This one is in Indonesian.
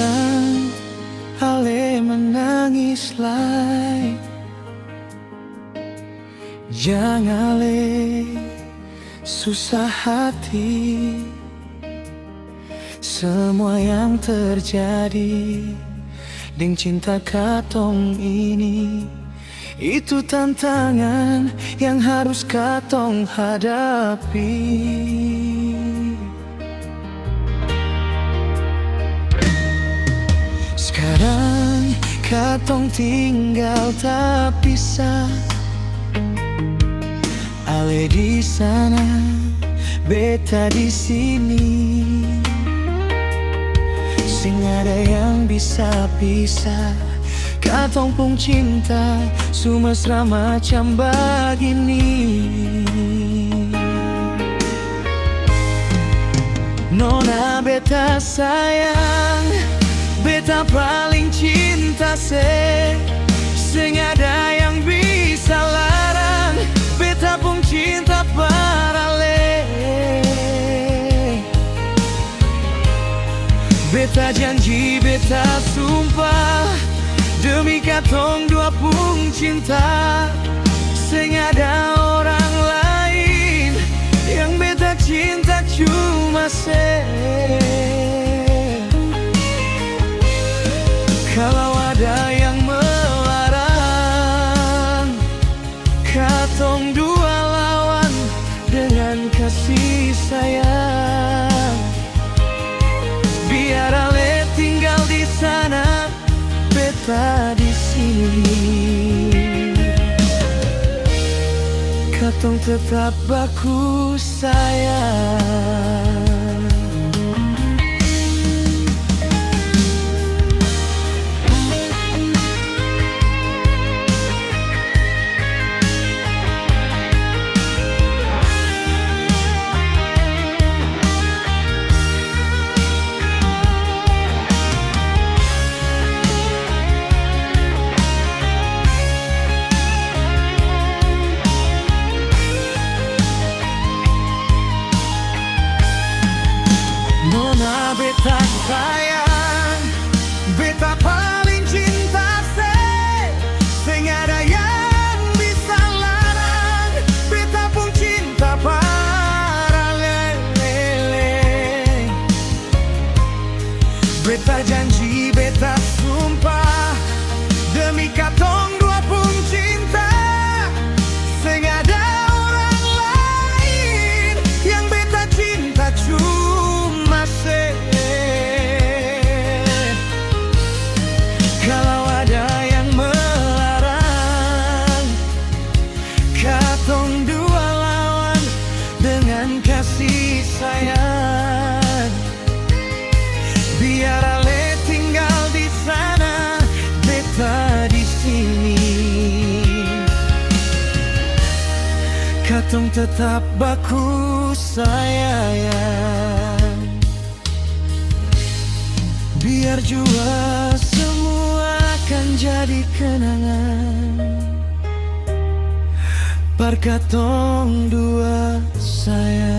Sekarang ale menangis lai, jangan ale susah hati. Semua yang terjadi deng cinta katong ini, itu tantangan yang harus katong hadapi. Sekarang katong tinggal tak pisah, ale di sana, beta di sini. Sing ada yang bisa pisah katong pung cinta, sumesra macam begini. Nona beta sayang, beta paling cinta sing ada yang bisa larang beta pung cinta parale. Beta janji, beta sumpah, demi katong dua pung cinta, sing ada orang lain yang beta cinta cuma kalau ada yang melarang katong dua lawan dengan kasih sayang. Biar ale tinggal di sana, beta di sini. Katong tetap baku sayang. Nona beta sayang, beta paling cinta sing ada yang bisa larang beta pun cinta paralel. Beta janji, beta sumpah, demi katong dua pun cinta, sing ada orang lain yang beta cinta cuma kalau ada yang melarang katong dua lawan dengan kasih sayang. Biar ale tinggal di sana, beta di sini. Katong tetap baku sayang. Biar jua semua akan jadi kenangan, par katong dua sayang.